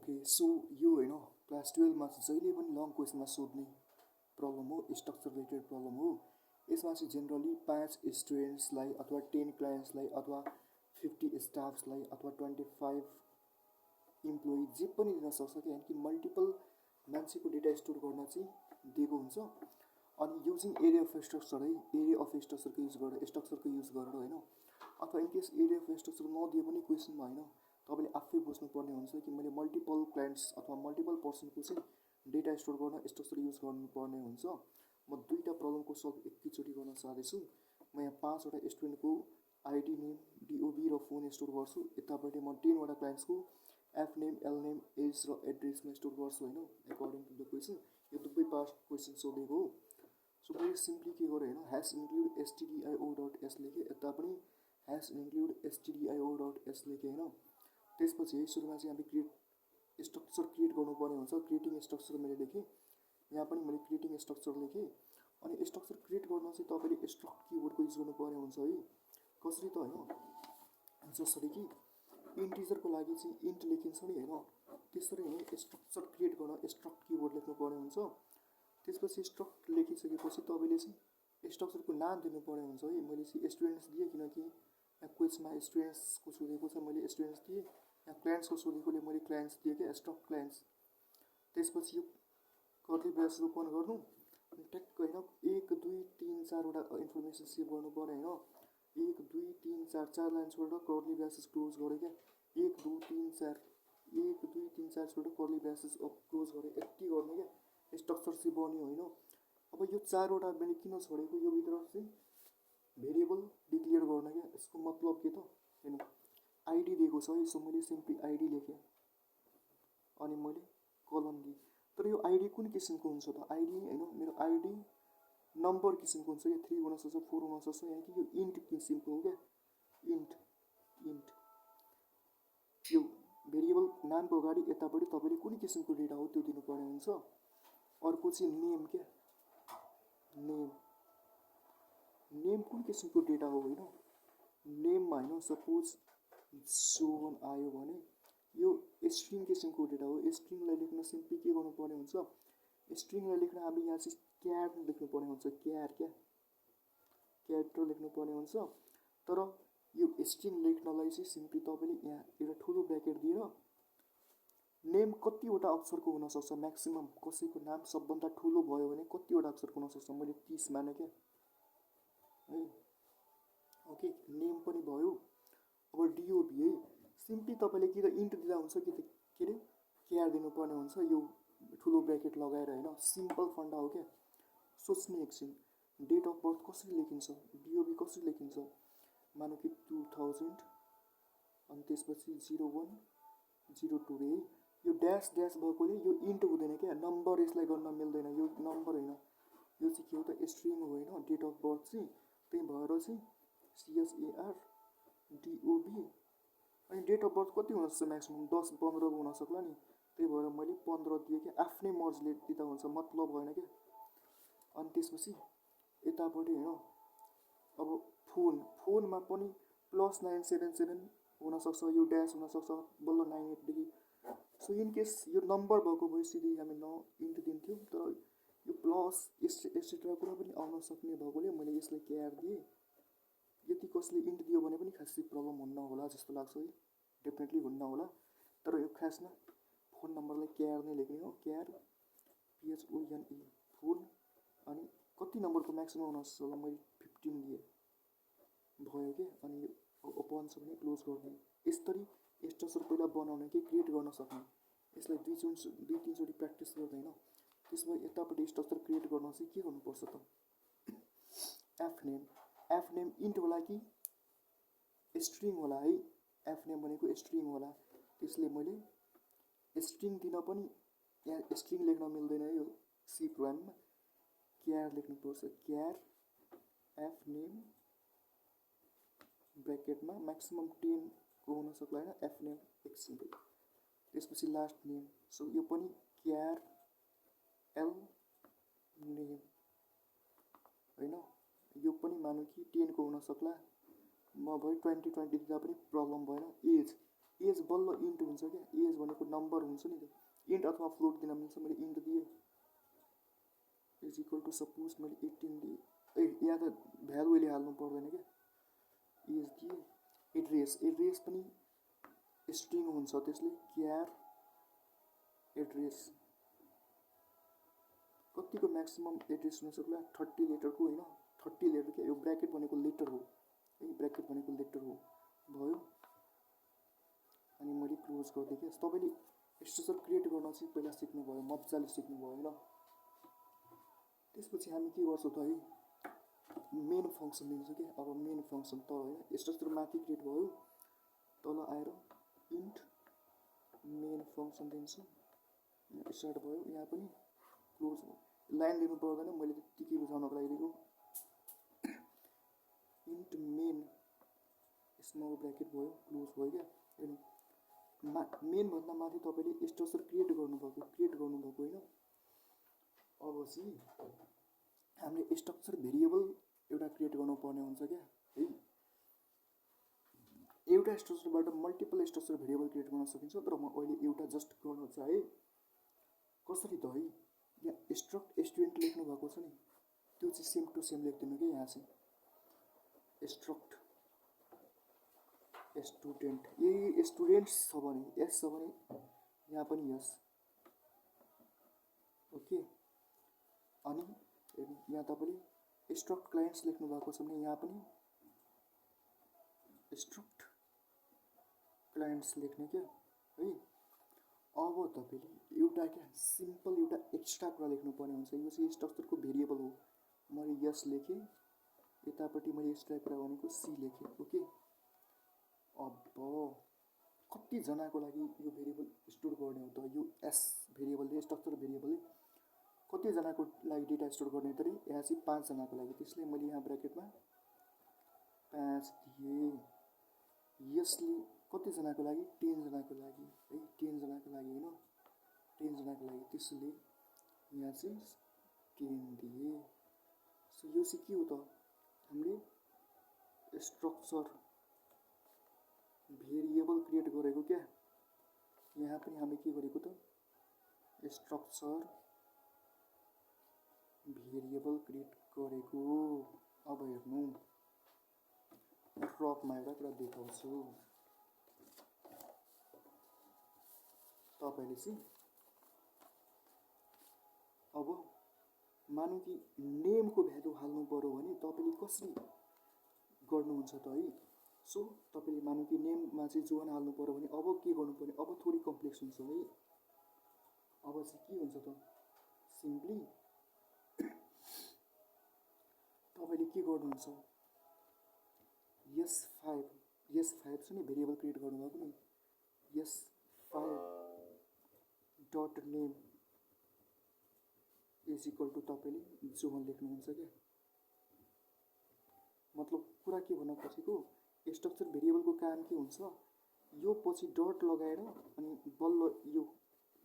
Okay so यो होइन class 12मा चाहिँ जहिले पनि लङ क्वेसनमा सोध्ने प्रब्लम हो, स्ट्रक्चर रिलेटेड प्रब्लम हो। यसमा चाहिँ जेनरली 5 स्टुडेन्ट्सलाई अथवा 10 क्लाइन्ट्सलाई अथवा 50 स्टाफ्सलाई अथवा 25 इम्प्लोइ जे पनि दिन सक्छ कि कि मल्टिपल मान्छेको डेटा स्टोर गर्न चाहिँ दिएको हुन्छ। अनि युजिङ एरिया अफ स्ट्रक्चर है, एरिया अफ स्ट्रक्चरको युज गरेर स्ट्रक्चरको युज गरेर होइन, अथवा इनकेस एरिया अफ स्ट्रक्चर नदिए पनि क्वेसनमा होइन तपाईँले आफै बुझ्नुपर्ने हुन्छ कि मैले मल्टिपल क्लाइन्ट्स अथवा मल्टिपल पर्सनको चाहिँ डेटा स्टोर गर्न स्ट्रक्चर युज गर्नुपर्ने हुन्छ। म दुईवटा प्रब्लमको सल्भ एकैचोटि गर्न चाहँदैछु। म यहाँ 5वटा स्टुडेन्टको आइडी नेम, डिओबी र फोन स्टोर गर्छु। यतापट्टि म 10वटा क्लाइन्ट्सको F name, L name, age र एड्रेसमा स्टोर गर्छु होइन, एकर्डिङ टु द क्वेसन। यो दुवै पास क्वेसन सोधेको हो। सो मैले सिम्पली के गरेँ होइन, ह्यास इन्क्लुड एसटिडिआइओ डट एस लेखेँ, यता पनि ह्यास इन्क्लुड एसटिडिआइओ डट एस लेखेँ होइन। त्यसपछि सुरुमा चाहिँ हामीले स्ट्रक्चर क्रिएट गर्नुपर्ने हुन्छ। क्रिएटिङ स्ट्रक्चर मैले लेखेँ, यहाँ पनि मैले क्रिएटिङ स्ट्रक्चर लेखेँ। अनि स्ट्रक्चर क्रिएट गर्न चाहिँ तपाईँले स्ट्रक्ट किवर्डको युज गर्नुपर्ने हुन्छ है। कसरी त होइन, जसरी कि इन्टिजरको लागि चाहिँ इन्ट लेखिन्छ नि होइन, त्यसरी नै स्ट्रक्चर क्रिएट गर्न स्ट्रक्ट किवर्ड लेख्नुपर्ने हुन्छ। त्यसपछि स्ट्रक्ट लेखिसकेपछि तपाईँले चाहिँ स्ट्रक्चरको नाम दिनुपर्ने हुन्छ है। मैले चाहिँ स्टुडेन्ट्स दिएँ किनकि यहाँ क्वेसमा स्टुडेन्ट्सको सोधेको छ, मैले स्टुडेन्ट्स दिएँ। यहाँ क्लाइन्ट्सको सोधेकोले मैले क्लाइन्ट्स दिएँ क्या, स्ट्रक्ट क्लाइन्ट्स। त्यसपछि यो कर्ली ब्रेस ओपन गर्नु, ट्याक्क होइन 1 2 3 4वटा इन्फर्मेसन सेभ गर्नुपर्ने होइन। 1 2 3 4 4 लाइन छोडेर कर्ली ब्रेसेस क्लोज गरेँ क्या। 1 2 3 4 1 2 3 4 छोडेर कर्ली ब्रेसेस क्लोज गरेँ, यति गर्ने क्या। स्ट्रक्चर चाहिँ बन्यो होइन। अब यो 4वटा मैले किन छोडेको, यो भित्र चाहिँ भेरिएबल डिक्लेयर गर्न क्या। यसको मतलब के त हेर्नु, आइडी दिएको छ है, सो मैले सिम्पली आइडी लेखेँ अनि मैले कलम दिएँ। तर यो आइडी कुन किसिमको हुन्छ त, आइडी होइन मेरो आइडी नम्बर किसिमको हुन्छ। यो 3 हुनसक्छ, 4 हुनसक्छ, यहाँ कि यो इन्ट किसिमको हो क्या। इन्ट इन्ट यो भेरिएबल नामको अगाडि यतापट्टि तपाईँले कुन किसिमको डेटा हो त्यो दिनुपर्ने हुन्छ। अर्को चाहिँ नेम क्या, नेम नेम कुन किसिमको डेटा हो होइन। नेममा होइन सपोज 01 आयो भने यो स्ट्रिङ किसिमको डेटा हो। स्ट्रिङलाई लेख्न सिम्पली के गर्नुपर्ने हुन्छ, स्ट्रिङलाई लेख्न हामी यहाँ चाहिँ क्यार लेख्नुपर्ने हुन्छ। क्यार क्या, क्यारेक्टर लेख्नुपर्ने हुन्छ। तर यो स्ट्रिङ लेख्नलाई चाहिँ सिम्पली तपाईँले यहाँ एउटा ठुलो ब्र्याकेट दिएर नेम कतिवटा अक्षरको हुनसक्छ, म्याक्सिमम कसैको नाम सबभन्दा ठुलो भयो भने कतिवटा अक्षरको हुनसक्छ, मैले 30 माने क्या है। ओके, नेम पनि भयो। अब डिओबी है, सिम्पली तपाईँले कि त इन्ट दिँदा हुन्छ कि त के अरे क्यार दिनुपर्ने हुन्छ, यो ठुलो ब्र्याकेट लगाएर होइन। सिम्पल फन्डा हो क्या। सोच्ने एकछिन, डेट अफ बर्थ कसरी लेखिन्छ, डिओबी कसरी लेखिन्छ, मानौँ कि 2000 अनि त्यसपछि 01 02 रे है। यो ड्यास ड्यास भएकोले यो इन्ट हुँदैन क्या, नम्बर यसलाई गर्न मिल्दैन, यो नम्बर होइन, यो चाहिँ के हो त स्ट्रिङ हो होइन। डेट अफ बर्थ चाहिँ त्यही भएर चाहिँ CHAR डिओबी अनि डेट अफ बर्थ कति हुनसक्छ, म्याक्सिमम् 10 15 हुनसक्ला नि, त्यही भएर मैले 15 दिएँ कि आफ्नै मर्जले दिँदा हुन्छ, मतलब भएन क्या। अनि त्यसपछि यतापट्टि होइन, अब फोनमा पनि +977 हुनसक्छ, यो ड्यास हुनसक्छ बल्ल 98देखि। सो इनकेस यो नम्बर भएको भए सिधै हामी इन्ट दिन्थ्यौँ, तर यो प्लस एक्सेट्रा कुरा पनि आउन सक्ने भएकोले मैले यसलाई क्यार दिएँ। यति कसले इन्ट दियो भने पनि खासै प्रब्लम हुन्न होला जस्तो लाग्छ है, डेफिनेटली हुन्न होला। तर यो खासमा फोन नम्बरलाई क्यार नै लेख्ने हो, क्यार PHONE फोन। अनि कति नम्बरको म्याक्सिमम हुनसक्छ होला, मैले 15 दिएँ भयो कि। अनि ओपन छ भने क्लोज गरिदिएँ। यसरी स्ट्रक्चर पहिला बनाउने कि क्रिएट गर्न सक्ने, यसलाई 2-3चोटि प्र्याक्टिस गर्दैन। त्यसमा यतापट्टि स्ट्रक्चर क्रिएट गर्न चाहिँ के गर्नुपर्छ त, एफ नेम इन्ट होला कि स्ट्रिङ होला है। एफ नेम भनेको स्ट्रिङ होला, त्यसले मैले स्ट्रिङ दिन पनि यहाँ स्ट्रिङ लेख्न मिल्दैन है। यो सी प्रोग्राममा क्यार लेख्नुपर्छ, क्यार एफ नेम ब्र्याकेटमा म्याक्सिमम 10 को हुन सक्ला होइन, एफ नेम एक सिम्पल। त्यसपछि लास्ट नेम, सो यो पनि क्यार एल नेम होइन। यो पनि मानौँ कि 10 को हुन सक्ला, म भयो 20 दिँदा पनि प्रब्लम भएन। एज बल्ल इन्ट हुन्छ क्या, एज भनेको नम्बर हुन्छ नि त, इन्ट अथवा फ्लोट दिन मिल्छ। मैले इन्ट दिएँ इज इक्वल टु सपोज मैले 18 दिएँ, यहाँ त भ्यालु अहिले हाल्नु पर्दैन क्या, एज दिएँ। एड्रेस पनि स्ट्रिङ हुन्छ, त्यसले क्यार एड्रेस कतिको म्याक्सिमम एड्रेस हुन सक्ला 30 लेटरको होइन, 30 लेटर क्या, यो ब्र्याकेट भनेको लेटर हो है, ब्र्याकेट भनेको लेटर हो भयो। अनि मैले क्लोज गरिदिएँ क्या। तपाईँले स्ट्रक्चर क्रिएट गर्न चाहिँ पहिला सिक्नुभयो, मजाले सिक्नुभयो होइन। त्यसपछि हामी के गर्छौँ त है, मेन फङ्सन दिन्छौँ क्या। अब मेन फङ्सन त होइन, स्ट्रक्चर माथि क्रिएट भयो, तल आएर इन्ट मेन फङ्सन दिन्छु, स्टार्ट भयो, यहाँ पनि क्लोज भयो। लाइन दिनु पर्दैन, मैले त्यतिकै बुझाउनको लागि दिएको। इन्ट मेन स्मल ब्र्याकेट भयो, क्लोज भयो क्या। हेर्नु मेनभन्दा माथि तपाईँले स्ट्रक्चर क्रिएट गर्नुभएको होइन। अब चाहिँ हामीले स्ट्रक्चर भेरिएबल एउटा क्रिएट गर्नुपर्ने हुन्छ क्या है। एउटा स्ट्रक्चरबाट मल्टिपल स्ट्रक्चर भेरिएबल क्रिएट गर्न सकिन्छ, तर म अहिले एउटा जस्ट गर्न चाहे। कसरी त है, यहाँ स्ट्रक्ट स्टुडेन्ट लेख्नु भएको छ नि, त्यो चाहिँ सेम टु सेम लेख्दिनु कि। यहाँ चाहिँ स्ट्रक्ट स्टुडेन्ट, यही स्टुडेन्ट्स छ भने एस छ भने यहाँ पनि यस, ओके। अनि यहाँ तपाईँले स्ट्रक्ट क्लाइन्ट्स लेख्नु भएको छ भने यहाँ पनि स्ट्रक्ट क्लाइन्ट्स लेख्ने क्या है। अब तपाईँले एउटा क्या सिम्पल एउटा एक्स्ट्रा कुरा लेख्नुपर्ने हुन्छ। यो चाहिँ स्ट्रक्चरको भेरिएबल हो, मैले यस लेखेँ, यतापट्टि मैले एक्स्ट्रा कुरा भनेको सी लेखेँ, ओके। अब कतिजनाको लागि यो भेरिएबल स्टोर गर्ने हो त, यो एस भेरिएबलले, स्ट्रक्चर भेरिएबलले कतिजनाको लागि डेटा स्टोर गर्ने त रे, यहाँ चाहिँ 5 जनाको लागि, त्यसले मैले यहाँ ब्र्याकेटमा 5 दिएँ। यसले कतिजनाको लागि, 10 जनाको लागि है, 10 जनाको लागि होइन, 10 जनाको लागि, त्यसले यहाँ चाहिँ 10 दिएँ। सो यो चाहिँ के हो त, हामीले स्ट्रक्चर भेरिएबल क्रिएट गरेको क्या। यहाँ पनि हामी के गरेको त, स्ट्रक्चर भेरिएबल क्रिएट गरेको। अब हेर्नु, रकमा एउटा कुरा देखाउँछु तपाईँले चाहिँ। अब मानौँ कि नेमको भ्यालु हाल्नु पर्यो भने तपाईँले कसरी गर्नुहुन्छ त है। सो तपाईँले मानौँ कि नेममा चाहिँ जोन हाल्नु पर्यो भने अब के गर्नु पर्ने, अब थोरै कम्प्लेक्स हुन्छ है। अब चाहिँ के हुन्छ त, सिम्पली तपाईँले के गर्नुहुन्छ, यस5 छ नि भेरिएबल क्रिएट गर्नुभएको नि, यस5 dot name is equal to तपाईँले जोन लेख्नुहुन्छ क्या। मतलब कुरा के भन्न खोजेको, स्ट्रक्चर भेरिएबलको काम के हुन्छ, यो पछि डट लगाएर अनि बल्ल यो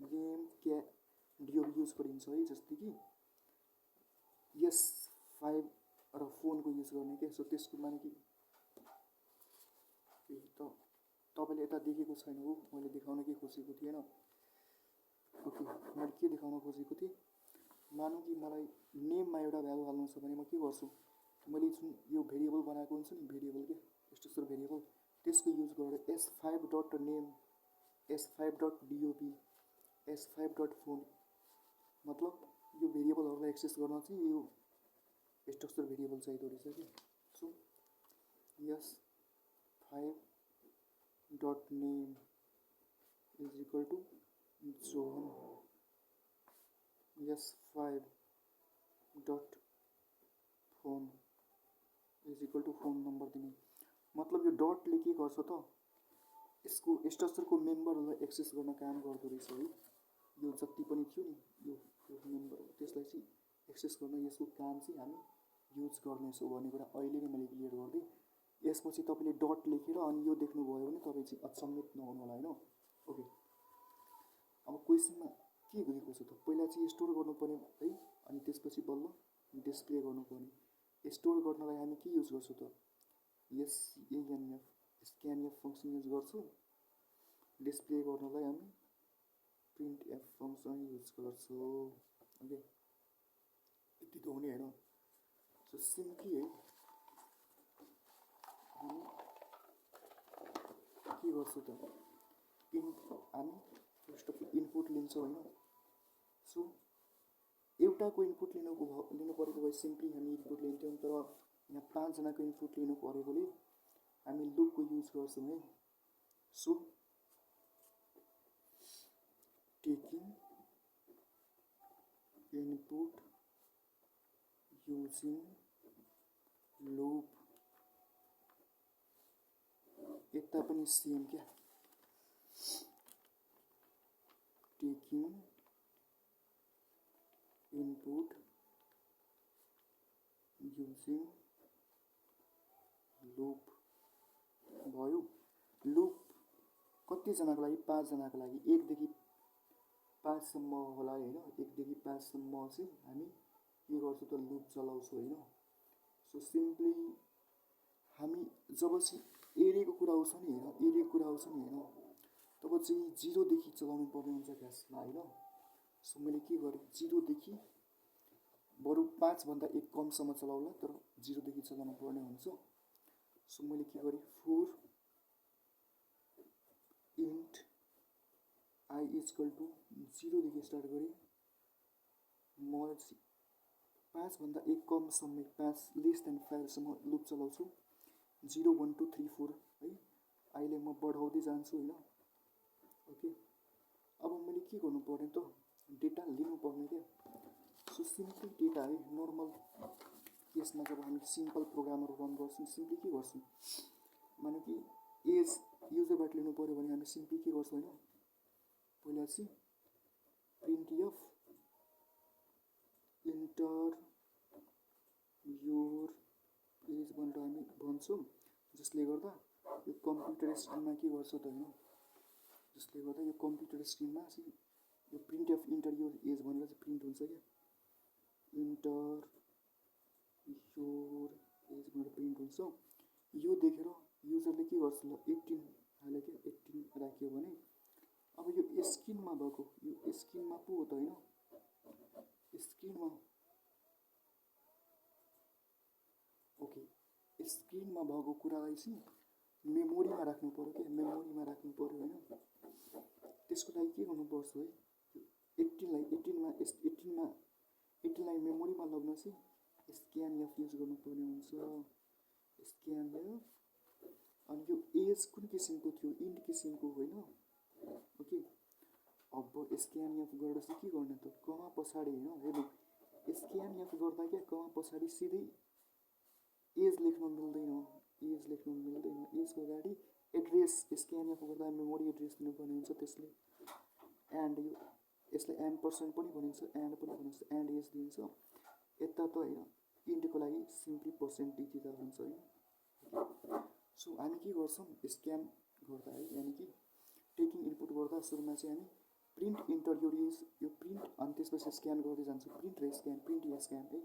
नेम क्या डिओ युज गरिन्छ है। जस्तै कि यस5 र फोनको युज गर्ने क्या। सो त्यसको माने कि त तपाईँले यता देखेको छैन हो, मैले देखाउन के खोजेको थिएँ होइन। ओके, मैले के देखाउन खोजेको थिएँ, मानौँ कि मलाई नेममा एउटा भ्यालु हाल्नु छ भने म के गर्छु, मैले जुन यो भेरिएबल बनाएको हुन्छ नि, भेरिएबल क्या स्ट्रक्चर भेरिएबल, त्यसको युज गरेर s5 dot name, s5 dot DOP, s5 dot phone, मतलब यो भेरिएबलहरूलाई एक्सेस गर्न चाहिँ यो स्ट्रक्चर भेरिएबल चाहिँदो रहेछ कि। So s5 dot name is equal to John, s5 dot phone is equal to phone number दिने। मतलब यो डटले के गर्छ त, यसको स्ट्रक्चरको मेम्बरहरूलाई एक्सेस गर्न काम गर्दो रहेछ है। यो जति पनि थियो नि यो मेम्बर, त्यसलाई चाहिँ एक्सेस गर्न यसको काम चाहिँ हामी युज गर्नेछौँ भन्ने कुरा अहिले नै मैले क्लियर गरिदिएँ। यसपछि तपाईँले डट लेखेर अनि यो देख्नुभयो भने तपाईँ चाहिँ अचम्मित नहुनु होला होइन। ओके, अब क्वेसनमा के दिएको छ त, पहिला चाहिँ स्टोर गर्नुपर्ने है, अनि त्यसपछि बल्ल डिस्प्ले गर्नुपर्ने। स्टोर गर्नलाई हामी के युज गर्छौँ त, स्क्यानएफ फङ्सन युज गर्छौँ। डिस्प्ले गर्नलाई हामी प्रिन्ट एफ फङ्सन युज गर्छौँ। ओके, यति त हुने होइन। सो सिम्पली है हामी के गर्छौँ त हामी फर्स्ट अफ इनपुट लिन्छौँ होइन। सो एउटाको इनपुट लिनु परेको भए सिम्पली हामी इनपुट लिन्थ्यौँ, तर यहाँ 5 जनाको इनपुट लिनु परेकोले हामी लुपको युज गर्छौँ है। So taking input using loop, यता पनि सेम क्या, टेकिङ इनपुट युजिङ लुप भयो। लुप कतिजनाको लागि? 5 जनाको लागि, 1 देखि 5 सम्म होला होइन। 1 देखि 5 सम्म चाहिँ हामी के गर्छौँ त लुप चलाउँछौँ होइन। सो सिम्पली हामी जब चाहिँ एरेको कुरा आउँछ नि होइन, एरेको कुरा आउँछ नि होइन, तब चाहिँ 0 देखि चलाउनु पर्ने हुन्छ खासमा होइन। सो मैले के गरेँ, 0 देखि बरु 5 भन्दा 1 कमसम्म चलाउला, तर 0 देखि चलाउनु पर्ने हुन्छ। सो मैले के गरेँ, for int i equal to 0 देखि स्टार्ट गरेँ। म 5 भन्दा 1 कमसम्म, 5 लेस देन 5 सम्म लुप चलाउँछु। 0 1 2 3 4 है। अहिले म बढाउँदै जान्छु होइन। ओके, अब मैले के गर्नु पर्ने त, डेटा लिनु पर्ने क्या। सो सिम्पली डेटा है, नर्मल केसमा जब हामी सिम्पल प्रोग्रामहरू रन गर्छौँ सिम्पली के गर्छौँ, माने कि एज युजरबाट लिनु पऱ्यो भने हामी सिम्पली के गर्छौँ होइन, पहिला चाहिँ printf enter your age भनेर हामी भन्छौँ, जसले गर्दा यो कम्प्युटर स्क्रिनमा के गर्छ त होइन, जसले गर्दा यो कम्प्युटर स्क्रिनमा चाहिँ यो printf enter your age भनेर चाहिँ प्रिन्ट हुन्छ क्या। इन्टर योर एज भनेर प्रिन्ट हुन्छ। यो देखेर युजरले के गर्छ ल, 18 हाल्यो क्या, 18 राख्यो भने अब यो स्क्रिनमा भएको, यो स्क्रिनमा पो हो त होइन, स्क्रिनमा ओके, स्क्रिनमा भएको कुरालाई चाहिँ मेमोरीमा राख्नु पर्यो क्या, मेमोरीमा राख्नु पर्यो होइन। त्यसको लागि के गर्नुपर्छ है, 18लाई मेमोरीमा लग्न चाहिँ स्क्यान एफ युज गर्नुपर्ने हुन्छ, स्क्यान एफ। अनि यो एज कुन किसिमको थियो, इन्ट किसिमको होइन। ओके, अब स्क्यान एफ गरेर चाहिँ के गर्ने त, कमा पछाडि होइन, हेर्नु स्क्यान एफ गर्दा क्या कमा पछाडि सिधै एज लेख्न मिल्दैन, एज लेख्न मिल्दैन। एजको अगाडि एड्रेस, स्क्यान एफ गर्दा मेमोरी एड्रेस दिनुपर्ने हुन्छ, त्यसले एन्ड यो यसलाई एम्परसेन्ट पनि भनिन्छ, एन्ड पनि भनिन्छ, एन्ड एज दिन्छ। यता त होइन, इन्टको लागि सिम्पली पर्सेन्ट दिँदा हुन्छ होइन। सो हामी के गर्छौँ, स्क्यान गर्दा है, यानि कि टेकिङ इनपुट गर्दा सुरुमा चाहिँ हामी प्रिन्ट इन्टर योर एज, यो प्रिन्ट अनि त्यसपछि स्क्यान गर्दै जान्छौँ, प्रिन्ट र स्क्यान, प्रिन्ट या स्क्यान है,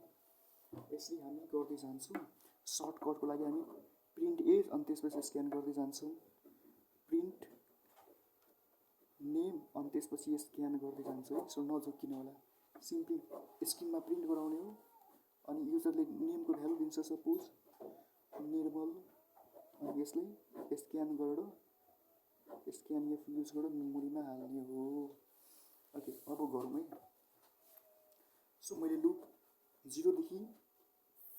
यसरी हामी गर्दै जान्छौँ। सर्टकटको लागि हामी प्रिन्ट एज अनि त्यसपछि स्क्यान गर्दै जान्छौँ, प्रिन्ट नेम अनि त्यसपछि स्क्यान गर्दै जान्छौँ है। सो नझुक्किनु होला, सिम्पली स्क्रिनमा प्रिन्ट गराउने हो। अनि युजरले नेमको भ्यालु दिन्छ सपोज निर्मल, अनि यसलाई स्क्यान गरेर स्क्यान एफ युज गरेर मेमोरीमा हाल्ने हो। ओके, अब गरौँ है। सो मैले लुप 0 देखि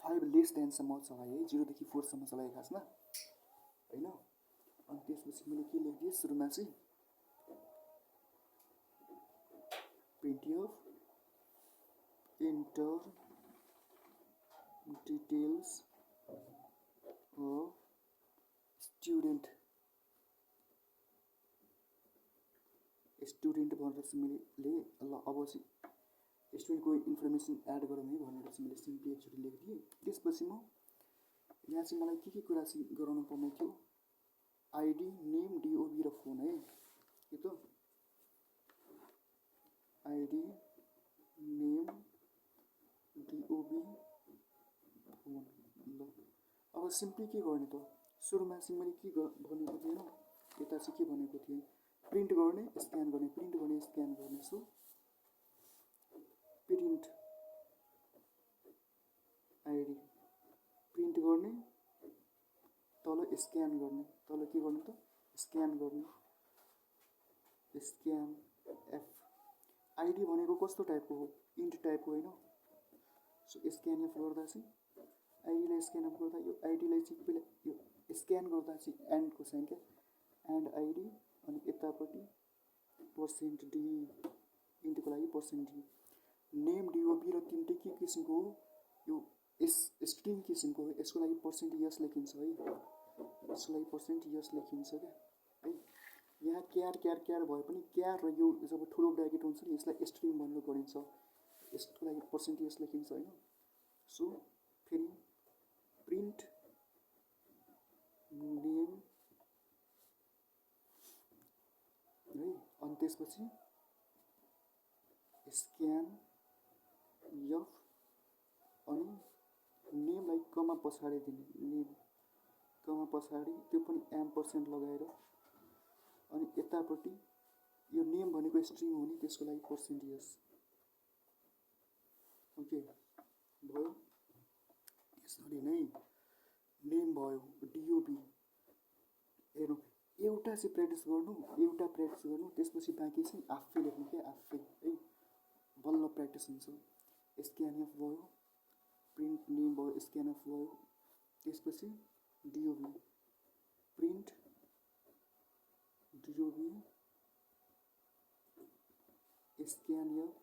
5 लेस देनसम्म चलाएँ है, 0 देखि 4 सम्म चलाएँ खासमा होइन। अनि त्यसपछि मैले के लेखिदिएँ, सुरुमा चाहिँ printf enter details of student भनेर चाहिँ मैले ल अब चाहिँ स्टुडेन्टको इन्फर्मेसन एड गरौँ है भनेर चाहिँ मैले सिम्पली एकचोटि लेखिदिएँ। त्यसपछि म यहाँ चाहिँ मलाई के कुरा चाहिँ गराउनु पर्ने थियो, आइडी, नेम, डिओबी र फोन है, के त आइडी, नेम, डिओबी, फोन। ल अब सिम्पली के गर्ने त, सुरुमा चाहिँ मैले के भनेको थिएँ, यता चाहिँ के भनेको थिएँ, प्रिन्ट गर्ने स्क्यान गर्ने प्रिन्ट गर्ने स्क्यान गर्ने सो प्रिन्ट आइडी प्रिन्ट गर्ने तल स्क्यान गर्ने तल के गर्नु त स्क्यान गर्ने स्क्यान एफ आइडी भनेको कस्तो टाइपको हो इन्ट टाइपको होइन सो स्क्यान एफ गर्दा चाहिँ आइडीलाई स्क्यान एफ गर्दा यो आइडीलाई चाहिँ पहिला यो स्क्यान गर्दा चाहिँ एन्डको साइन क्या एन्ड आइडी अनि यतापट्टि पर्सेन्ट डी इन्टको लागि पर्सेन्ट डी नेम डिओपी र तिनटै के किसिमको हो यो स्ट्रिङ किसिमको हो यसको लागि पर्सेन्ट यस लेखिन्छ है यसको लागि पर्सेन्ट यस लेखिन्छ क्या है यहाँ क्यार क्यार क्यार भए पनि क्यार र यो जब ठुलो ब्राकेट हुन्छ नि यसलाई स्ट्रिङ भनेर गरिन्छ यसको लागि पर्सेन्ट यस लेखिन्छ होइन सो फेरि प्रिन्ट नेम है अनि त्यसपछि स्क्यान एफ अनि नेमलाई कमा पछाडि दिने नेम कमा पछाडि त्यो पनि एम्परसेन्ट लगाएर अनि यतापट्टि यो नेम भनेको स्ट्रिङ हो नि त्यसको लागि पर्सेन्ट यस ओके भयो यसरी नै नेम भयो डिओबी हेर्नु एउटा चाहिँ प्र्याक्टिस गर्नु त्यसपछि बाँकी चाहिँ आफै लेख्नु क्या आफै है बल्ल प्र्याक्टिस हुन्छ स्क्यानएफ भयो प्रिन्ट नेम भयो स्क्यानएफ भयो त्यसपछि डिओबी प्रिन्ट डिओबी स्क्यानएफ